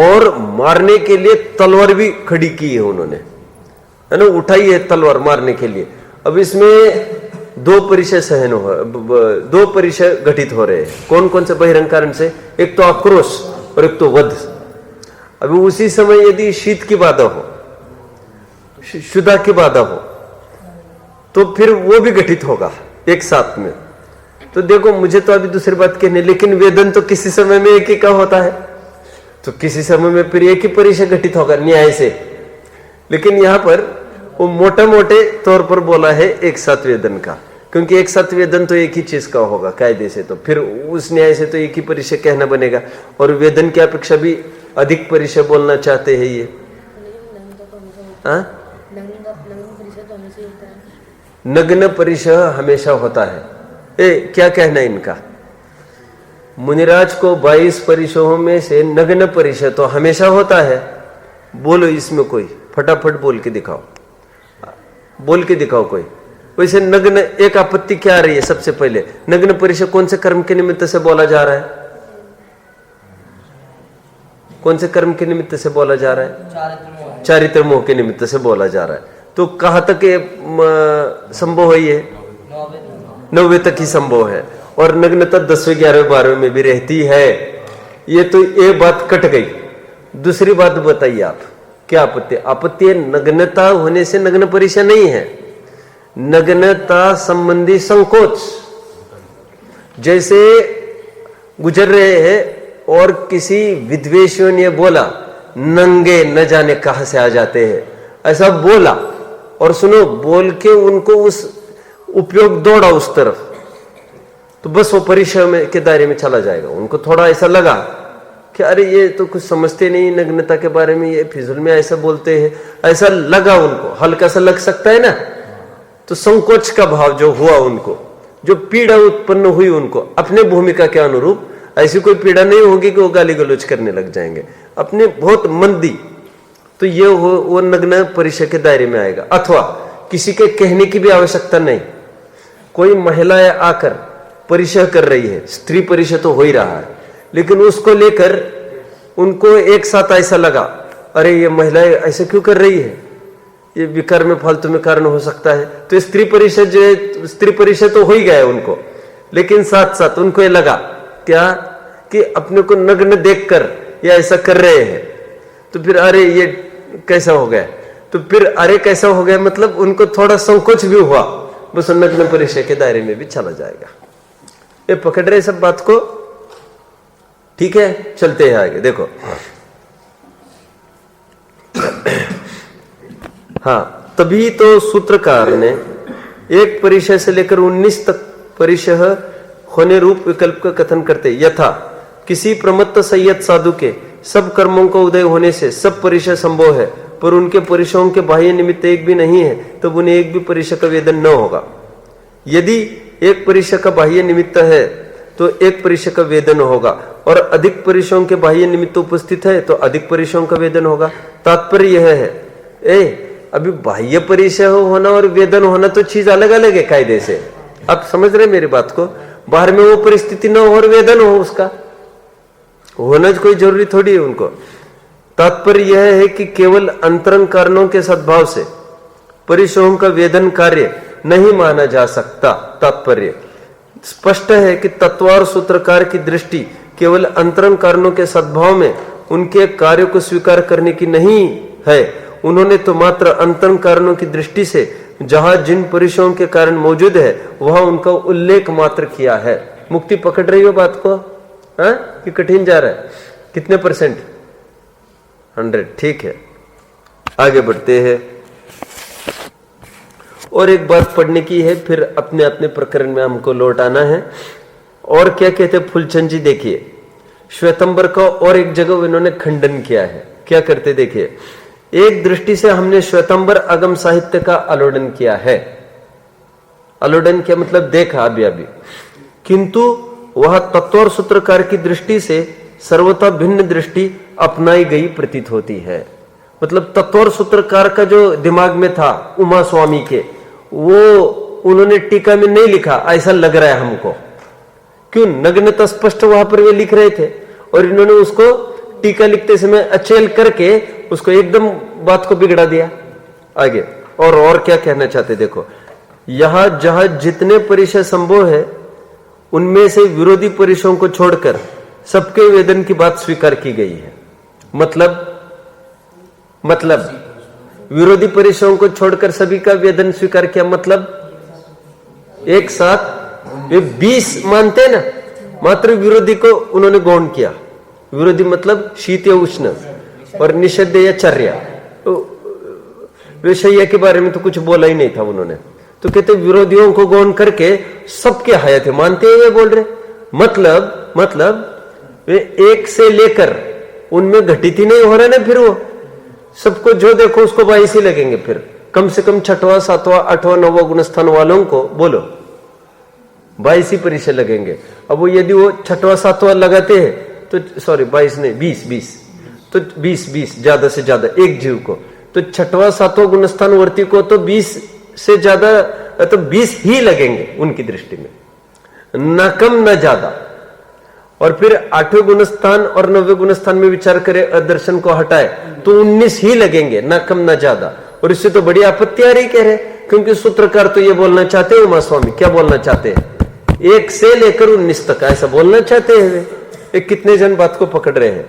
और मारने के लिए तलवार भी खड़ी की है उन्होंने, है ना, उठाई है तलवार मारने के लिए। अब इसमें 2 परिचय सहन हो, 2 परिचय घटित हो रहे हैं। कौन कौन से बहिरंग कारण से? एक तो आक्रोश और एक तो वध। अभी उसी समय यदि शीत की बाधा हो, शुदा की बाधा हो, तो फिर वो भी घटित होगा एक साथ में। तो देखो, मुझे तो अभी दूसरी बात कहने, लेकिन वेदन तो किसी समय में एक ही का होता है, तो किसी समय में फिर एक ही परिचय घटित होगा न्याय से। लेकिन यहां पर वो मोटे मोटे तौर पर बोला है एक साथ वेदन का, क्योंकि एक साथ वेदन तो एक ही चीज का होगा कायदे से, तो फिर उस न्याय से तो एक ही परिचय कहना बनेगा। और वेदन की अपेक्षा भी अधिक परिचय बोलना चाहते हैं ये। नग्न परिचय हमेशा होता है। क्या कहना है इनका? मुनिराज को 22 परिचयों में से नग्न परिचय तो हमेशा होता है। बोलो इसमें कोई, फटाफट बोल के दिखाओ, बोल के दिखाओ कोई। वैसे नग्न, एक आपत्ति क्या आ रही है? सबसे पहले नग्न परिचय कौन से कर्म के निमित्त से बोला जा रहा है? कौन से कर्म के निमित्त से बोला जा रहा है? चारित्र मोह के निमित्त से बोला जा रहा है। तो कहां तक ये संभव है? ये 9वें तक ही संभव है, और नग्नता 10वें 11वें 12वें में भी रहती है। ये तो ये बात कट गई। दूसरी बात बताइए आप, क्या आपत्ति? आपत्ति नग्नता होने से नग्न परिचय नहीं है, नग्नता संबंधी संकोच। जैसे गुजर रहे हैं और किसी विद्वेषियों ने बोला नंगे न जाने कहां से आ जाते हैं, ऐसा बोला, और सुनो बोल के उनको उस उपयोग दौड़ा उस तरफ, तो बस वो परिचय में के दायरे में चला जाएगा। उनको थोड़ा ऐसा लगा कि अरे ये तो कुछ समझते नहीं नग्नता के बारे में, ये फिजूल में ऐसा बोलते हैं, ऐसा लगा उनको, हल्का सा लग सकता है ना। तो संकोच का भाव जो हुआ उनको, जो पीड़ा उत्पन्न हुई उनको अपने भूमिका के अनुरूप, ऐसी कोई पीड़ा नहीं होगी कि वो गाली गलौज करने लग जाएंगे, अपने बहुत मंदी, तो ये वो नग्न परिचय के दायरे में आएगा। अथवा किसी के कहने की भी आवश्यकता नहीं, कोई महिलाएं आकर परिचय कर रही है, स्त्री परिचय तो हो ही रहा है, लेकिन उसको लेकर उनको एक साथ ऐसा लगा अरे ये महिलाएं ऐसे क्यों कर रही है, ये विकार में फालतू में कारण हो सकता है। तो स्त्री परिचय जो है, स्त्री परिचय तो हो ही गया उनको, लेकिन साथ साथ उनको ये लगा क्या कि अपने को नग्न देखकर ये ऐसा कर रहे हैं, तो फिर अरे ये कैसा हो गया, तो फिर अरे कैसा हो गया मतलब उनको थोड़ा संकोच भी हुआ, बस नग्न परिचय के दायरे में भी चला जाएगा। ये पकड़ रहे सब बात को? ठीक है, चलते हैं आगे। देखो हाँ, तभी तो सूत्रकार ने एक परिचय से लेकर 19 तक परिचय होने रूप विकल्प का कथन करते, यथा किसी प्रमत्त संयत साधु के सब कर्मों का उदय होने से सब परिचय संभव है, पर उनके परिचयों के बाह्य निमित्त एक भी नहीं है, तब उन्हें एक भी परिचय का वेदन न होगा। यदि एक परिचय का बाह्य निमित्त है तो एक परिचय का वेदन होगा, और अधिक परिचयों के बाह्य निमित्त उपस्थित है तो अधिक परिचयों का वेदन होगा। तात्पर्य यह है, अभी बाह्य परिचय होना और वेदन होना तो चीज अलग अलग है कायदे से। आप समझ रहे मेरी बात को? बाहर में वो परिस्थिति न हो और वेदन हो, उसका होना कोई जरूरी थोड़ी है उनको। तात्पर्य यह है कि केवल अंतरंग कारणों के सद्भाव से परिचयों का वेदन कार्य नहीं माना जा सकता। तात्पर्य स्पष्ट है कि तत्वार सूत्रकार की दृष्टि केवल अंतरंग कारणों के सद्भाव में उनके कार्य को स्वीकार करने की नहीं है। उन्होंने तो मात्र अंतरंग कारणों की दृष्टि से जहां जिन परिचयों के कारण मौजूद है वहां उनका उल्लेख मात्र किया है। मुक्ति पकड़ रही हो बात को? कि कठिन जा रहा है? कितने %? 100। ठीक है, आगे बढ़ते हैं। और एक बात पढ़ने की है, फिर अपने अपने प्रकरण में हमको लौट आना है। और क्या कहते फूलचंद जी, देखिए श्वेतंबर का और एक जगह इन्होंने खंडन किया है। क्या करते देखिए, एक दृष्टि से हमने श्वेतंबर आगम साहित्य का आलोडन किया है। आलोडन क्या मतलब देखा अभी अभी, किंतु वह तत्व और सूत्रकार की दृष्टि से सर्वथा भिन्न दृष्टि अपनाई गई प्रतीत होती है। मतलब तत्व और सूत्रकार का जो दिमाग में था उमा स्वामी के, वो उन्होंने टीका में नहीं लिखा ऐसा लग रहा है हमको। क्यों? नग्न स्पष्ट वहां पर वे लिख रहे थे और इन्होंने उसको टीका लिखते समय अचेल करके उसको एकदम बात को बिगड़ा दिया। आगे और क्या कहना चाहते देखो, यहां जहां जितने परिचय संभव है उनमें से विरोधी परिचयों को छोड़कर सबके वेदन की बात स्वीकार की गई है। मतलब विरोधी परिचयों को छोड़कर सभी का वेदन स्वीकार किया, मतलब एक साथ वे 20 मानते ना, मात्र विरोधी को उन्होंने गौण किया। विरोधी मतलब शीत या उष्ण और निषेध या चर्या, विषय के बारे में तो कुछ बोला ही नहीं था उन्होंने। तो कहते विरोधियों को गौण करके सबके हयात मानते हुए बोल रहे। मतलब वे एक से लेकर उनमें घटित ही नहीं हो रहे ना, फिर वो सबको जो देखो उसको 22 ही लगेंगे। फिर कम से कम 6वां 7वां 8वां 9वां गुण स्थान वालों को बोलो 22 ही परिचय लगेंगे। अब वो यदि वो 6वां 7वां लगाते हैं तो सॉरी 22 नहीं 20 तो 20 ज्यादा से ज्यादा एक जीव को, तो 6वां 7वां गुणस्थान वर्ती को तो 20 से ज्यादा तो 20 ही लगेंगे उनकी दृष्टि में, न कम न ज्यादा। और फिर 8वें गुणस्थान और 9वें गुणस्थान में विचार करें, अदर्शन को हटाए तो 19 ही लगेंगे, न कम न ज्यादा। और इससे तो बड़ी आपत्ति आ रही कह रहे, क्योंकि सूत्रकार तो ये बोलना चाहते हैं उमा स्वामी, क्या बोलना चाहते हैं 1 से लेकर 19 तक ऐसा बोलना चाहते हैं वे। कितने जन बात को पकड़ रहे हैं।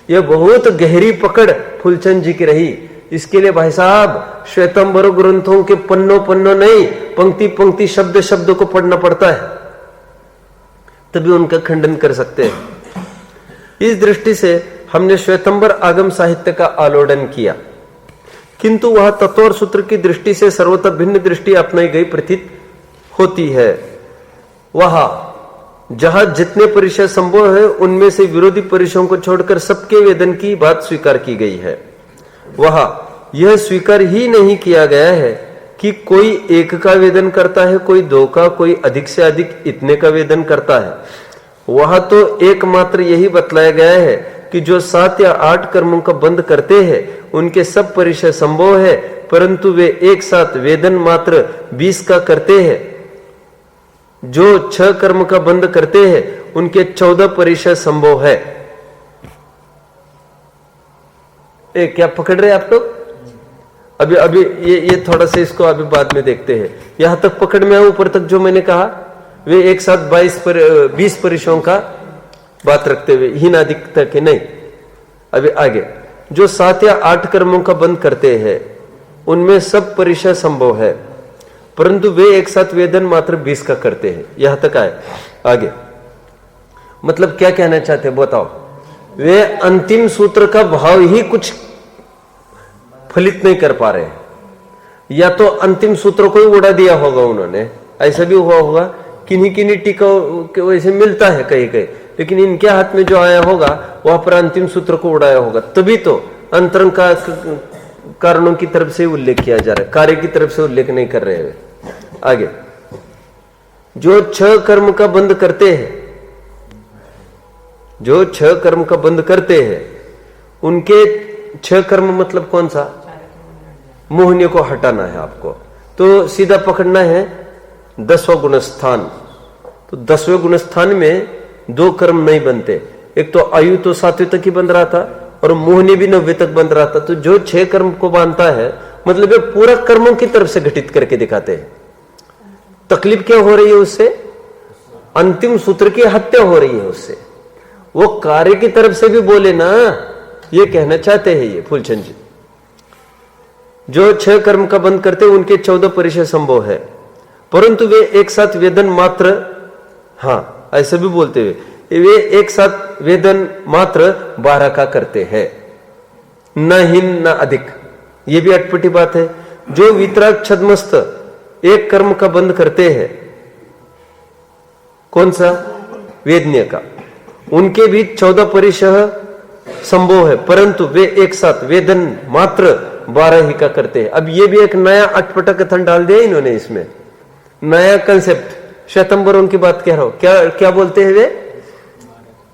यह बहुत गहरी पकड़ फूलचंद जी की रही। इसके लिए भाई साहब श्वेतंबर ग्रंथों के पन्नों नहीं, पंक्ति पंक्ति शब्द शब्द को पढ़ना पड़ता है, तभी उनका खंडन कर सकते हैं। इस दृष्टि से हमने श्वेतंबर आगम साहित्य का आलोडन किया, किंतु वह तत्व और सूत्र की दृष्टि से सर्वथा भिन्न दृष्टि अपनाई गई प्रतीत होती है। वहां जहां जितने परिचय संभव है उनमें से विरोधी परिचयों को छोड़कर सबके वेदन की बात स्वीकार की गई है। वहां यह स्वीकार ही नहीं किया गया है कि कोई 1 का वेदन करता है, कोई 2 का, कोई अधिक से अधिक इतने का वेदन करता है। वहां तो एकमात्र यही बतलाया गया है कि जो 7 या 8 कर्मों का बंध करते हैं उनके सब परिचय संभव है, परंतु वे एक साथ वेदन मात्र 20 का करते हैं। जो 6 कर्म का बंध करते हैं उनके 14 परिचय संभव है। क्या पकड़ रहे आप लोग? अभी ये थोड़ा सा इसको अभी बाद में देखते हैं। यहां तक पकड़ में ऊपर तक जो मैंने कहा, वे एक साथ 20 परिचयों का बात रखते हुए हीन अधिक तक नहीं। अभी आगे जो 7 या 8 कर्मों का बंध करते हैं उनमें सब परिचय संभव है, परंतु वे एक साथ वेदन मात्र 20 का करते हैं। यहां तक आए। आगे मतलब क्या कहना चाहते हैं बताओ? वे अंतिम सूत्र का भाव ही कुछ फलित नहीं कर पा रहे, या तो अंतिम सूत्र को ही उड़ा दिया होगा उन्होंने, ऐसा भी हुआ होगा। किन्हीं टीका के वैसे मिलता है कहीं कहीं, लेकिन इनके हाथ में जो आया होगा वहां पर अंतिम सूत्र को उड़ाया होगा, तभी तो अंतरंग का कारणों की तरफ से उल्लेख किया जा रहा है, कार्य की तरफ से उल्लेख नहीं कर रहे हैं। आगे जो 6 कर्म का बंध करते हैं, जो 6 कर्म का बंध करते हैं उनके 6 कर्म मतलब कौन सा? मोहनियों को हटाना है आपको, तो सीधा पकड़ना है 10वां गुणस्थान। तो 10वें गुणस्थान में 2 कर्म नहीं बनते, एक तो आयु तो 7वें तक ही बंध रहा था और मोहनी भी 9वें तक बंध रहा था। तो जो 6 कर्म को बांधता है मतलब ये पूरा कर्मों की तरफ से घटित करके दिखाते हैं। तकलीफ क्या हो रही है उससे? अंतिम सूत्र की हत्या हो रही है उससे। वो कार्य की तरफ से भी बोले ना, ये कहना चाहते हैं ये फूलचंद जी। जो 6 कर्म का बंध करते उनके 14 परिचय संभव है, परंतु वे एक साथ वेदन मात्र, हाँ ऐसे भी बोलते हुए वे एक साथ वेदन मात्र 12 का करते हैं, न हीन न अधिक। ये भी अटपटी बात है। जो वितराग छद्मस्त एक कर्म का बंध करते हैं, कौन सा? वेदनीय का। उनके भी 14 परिशह संभव है, परंतु वे एक साथ वेदन मात्र 12 ही का करते हैं। अब ये भी एक नया अटपटा कथन डाल दिया इन्होंने इसमें, नया कंसेप्ट। श्वेतंबरों की बात कह रहा हूं, क्या क्या बोलते हैं वे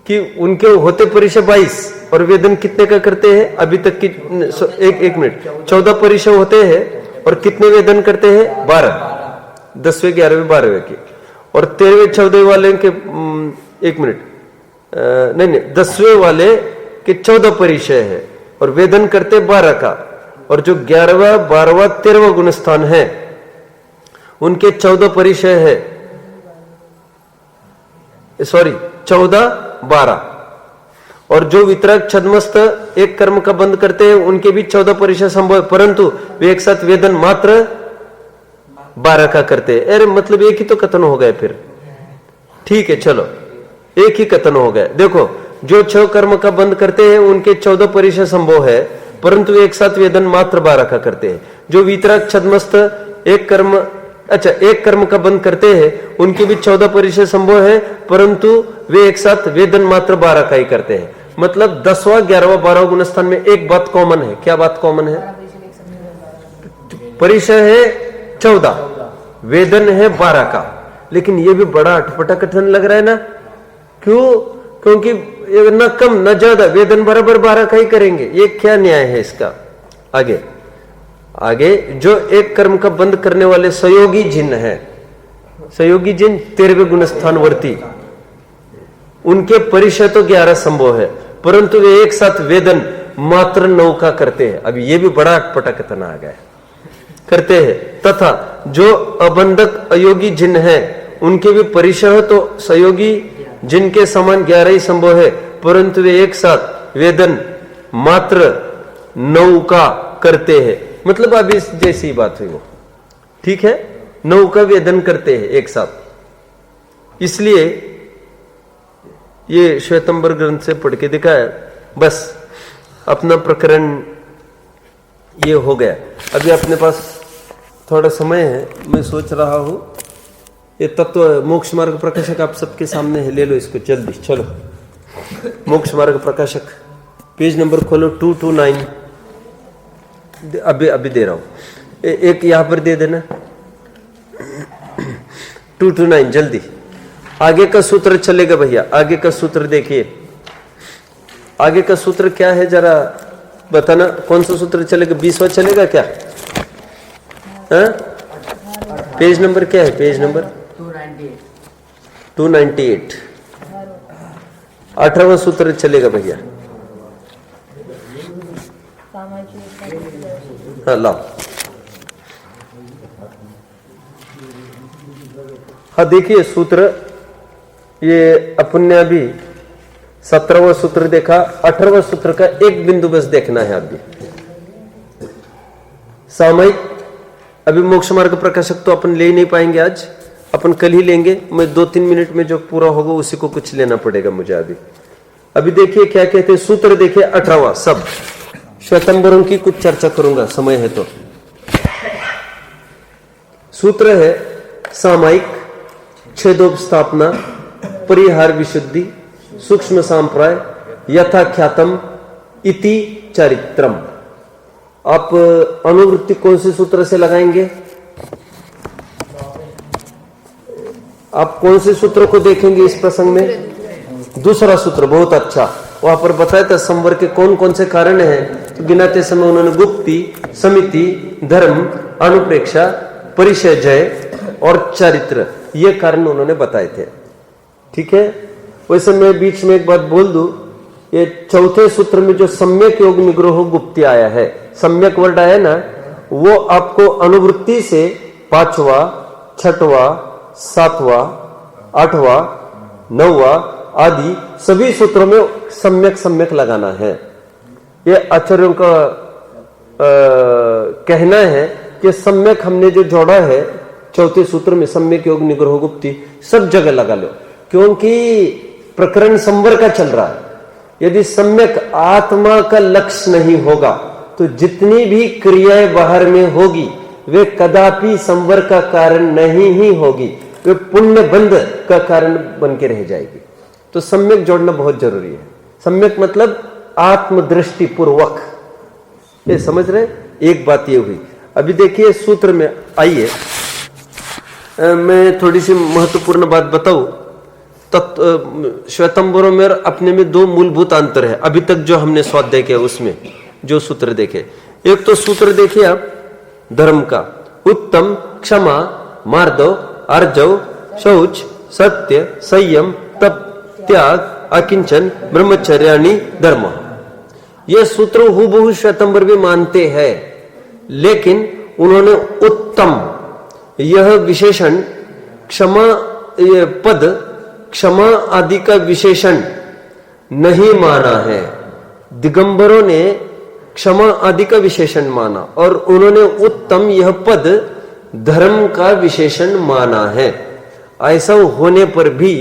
कि उनके होते परिशह 22 और वेदन कितने का करते हैं अभी तक की? एक मिनट, 14 परिशह होते हैं और कितने वेदन करते हैं? 12, 10वें 11वें 12वें की। और 13वें 14वें वाले के एक मिनट, नहीं 10वें वाले के 14 परिशय है और वेदन करते 12 का। और जो 11वां 12वां 13वां गुणस्थान है उनके 14 परिशय है, सॉरी 14 12। और जो वितरक छद्मस्त एक कर्म का बंद करते हैं उनके भी 14 परिशय संभव है, परंतु वे एक साथ वेदन मात्र 12 का करते हैं। अरे मतलब एक ही तो कथन हो गए फिर, ठीक है चलो एक ही कथन हो गया। देखो, जो 6 कर्म का बंद करते हैं उनके 14 परिशय संभव है, परंतु एक साथ वेदन मात्र 12 का करते हैं। जो वितरक छद्मस्त एक कर्म का बंद करते हैं उनके भी 14 परिशय संभव है, परंतु वे एक साथ वेदन मात्र 12 का ही करते हैं। मतलब 10वां 11वां 12वां गुणस्थान में एक बात कॉमन है। क्या बात कॉमन है? परिशय है 14, वेदन है 12 का। लेकिन ये भी बड़ा अटपटा कथन लग रहा है ना, क्यों? क्योंकि न कम न ज्यादा, वेदन बराबर 12 का ही करेंगे। ये क्या न्याय है इसका? आगे जो एक कर्म का बंद करने वाले सहयोगी जिन है, सहयोगी जिन 13वें गुणस्थान वर्ती, उनके परिशय तो 11 संभव है, परंतु वे एक साथ वेदन मात्र 9 का करते हैं। अब ये भी बड़ा अटपटा कथन आ गया, करते हैं। तथा जो अबंधक अयोगी जिन है उनके भी परिशय तो सहयोगी जिनके समान 11 ही संभव है, परंतु वे एक साथ वेदन मात्र 9 का करते हैं। मतलब अभी जैसी बात हुई वो, ठीक है, 9 का वेदन करते हैं एक साथ। इसलिए ये श्वेतंबर ग्रंथ से पढ़ के दिखाया, बस अपना प्रकरण ये हो गया। अभी अपने पास थोड़ा समय है, मैं सोच रहा हूं ये तत्व मोक्ष मार्ग प्रकाशक आप सबके सामने है, ले लो इसको जल्दी। चलो, मोक्ष मार्ग प्रकाशक पेज नंबर खोलो 229। अभी दे रहा हूं, एक यहां पर दे देना 229 जल्दी। आगे का सूत्र चलेगा भैया, आगे का सूत्र देखिए। आगे का सूत्र क्या है जरा बताना, कौन सा सूत्र चलेगा? 20वां चलेगा क्या? पेज नंबर क्या है? Page number 298। 18वां सूत्र चलेगा भैया। हाँ लाओ। हाँ देखिए सूत्र, ये अपन ने अभी 17वां सूत्र देखा, 18वां सूत्र का एक बिंदु बस देखना है अभी। सामयिक, अभी मोक्ष मार्ग प्रकाशक तो अपन ले ही नहीं पाएंगे आज, अपन कल ही लेंगे। मैं 2-3 मिनट में जो पूरा होगा उसी को कुछ लेना पड़ेगा मुझे अभी देखिए क्या कहते हैं सूत्र। देखिए 18वां, सब श्वेतंबरों की कुछ चर्चा करूंगा, समय है तो। सूत्र है सामायिक, छेदोपस्थापना, परिहार विशुद्धि, सूक्ष्म सांप्राय, यथाख्यातम इति चरित्रम। आप अनुवृत्ति कौन से सूत्र से लगाएंगे? आप कौन से सूत्र को देखेंगे इस प्रसंग में? दूसरा सूत्र, बहुत अच्छा। वहां पर बताया था संवर के कौन कौन से कारण हैं, तो गिनाते समय उन्होंने गुप्ति, समिति, धर्म, अनुप्रेक्षा, परिचय, जय और चरित्र, ये कारण उन्होंने बताए थे। ठीक है, वैसे मैं बीच में एक बात बोल दूं, ये चौथे सूत्र में जो सम्यक योग निग्रह गुप्ति आया है, सम्यक वर्ड आया ना, वो आपको अनुवृत्ति से 5वां, 6वां, 7वां, 8वां, 9वां आदि सभी सूत्रों में सम्यक लगाना है। ये आचार्यों का कहना है कि सम्यक हमने जो जोड़ा है चौथे सूत्र में, सम्यक योग निग्रह गुप्ति, सब जगह लगा लो, क्योंकि प्रकरण संवर का चल रहा है। यदि सम्यक आत्मा का लक्ष्य नहीं होगा तो जितनी भी क्रियाएं बाहर में होगी वे कदापि संवर का कारण नहीं ही होगी, वे पुण्य बंध का कारण बन के रह जाएगी। तो सम्यक जोड़ना बहुत जरूरी है। सम्यक मतलब आत्मदृष्टि पूर्वक, ये समझ रहे। एक बात ये हुई। अभी देखिए सूत्र में आइए, मैं थोड़ी सी महत्वपूर्ण बात बताऊं। श्वेतंबरों में अपने में दो मूलभूत अंतर है अभी तक जो हमने स्वाध्याय किया उसमें जो सूत्र देखे। एक तो सूत्र देखिए आप धर्म का, उत्तम, क्षमा, मार्दव, अर्जव, शौच, सत्य, संयम, तप, त्याग, अकिंचन, ब्रह्मचर्याणि धर्म। यह सूत्र हूबहू श्वेतंबर भी मानते हैं, लेकिन उन्होंने उत्तम यह विशेषण, क्षमा ये पद, क्षमा आदि का विशेषण नहीं माना है। दिगंबरों ने क्षमा आदि का विशेषण माना और उन्होंने उत्तम यह पद धर्म का विशेषण माना है। ऐसा होने पर भी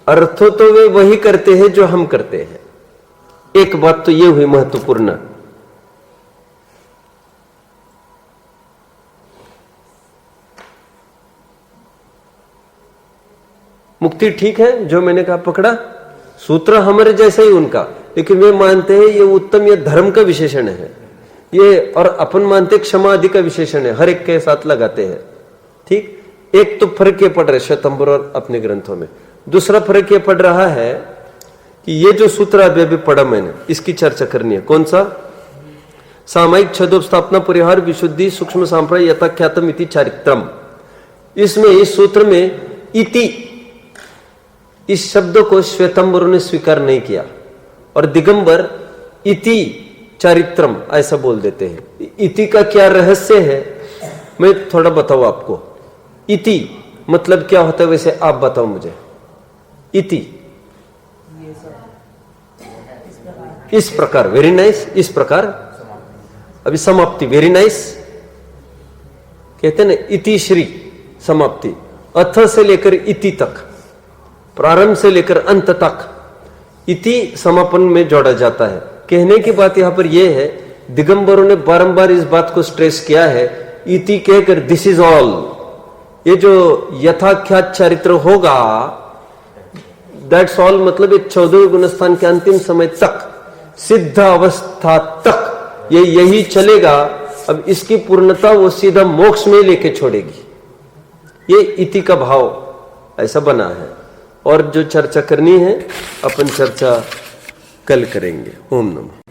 अर्थ तो वे वही करते हैं जो हम करते हैं। एक बात तो ये हुई महत्वपूर्ण। मुक्ति ठीक है जो मैंने कहा पकड़ा, सूत्र हमारे जैसा ही उनका, लेकिन वे मानते हैं ये उत्तम, ये धर्म का विशेषण है ये, और अपन मानते क्षमा आदि का विशेषण है, हर एक के साथ लगाते हैं। ठीक, एक तो फर्क ये पड़ रहा है श्वेतंबर और अपने ग्रंथों में। दूसरा फर्क ये पड़ रहा है कि ये जो सूत्र अभी पढ़ा मैंने, इसकी चर्चा करनी है। कौन सा? सामायिक छदोपस्थापना परिहार विशुद्धि सूक्ष्म सांप्रदाय यथाख्यातम इति चारित्रम। इसमें इस सूत्र में इति इस शब्द को श्वेतंबरों ने स्वीकार नहीं किया और दिगंबर इति चारित्रम ऐसा बोल देते हैं। इति का क्या रहस्य है मैं थोड़ा बताऊं आपको। इति मतलब क्या होता है वैसे आप बताओ मुझे। इति इस प्रकार, वेरी नाइस, इस प्रकार। अभी समाप्ति, वेरी नाइस कहते हैं ना, इति श्री समाप्ति, अथ से लेकर इति तक, प्रारंभ से लेकर अंत तक इति समापन में जोड़ा जाता है। कहने की बात यहां पर यह है, दिगंबरों ने बारंबार इस बात को स्ट्रेस किया है, इति कहकर दिस इज ऑल। ये जो यथाख्यात चरित्र होगा दैट्स ऑल, मतलब ये 14वें गुणस्थान के अंतिम समय तक, सिद्ध अवस्था तक ये यही चलेगा। अब इसकी पूर्णता वो सीधा मोक्ष में लेके छोड़ेगी। ये इति का भाव ऐसा बना है। और जो चर्चा करनी है अपन चर्चा कल करेंगे। ओम नमः।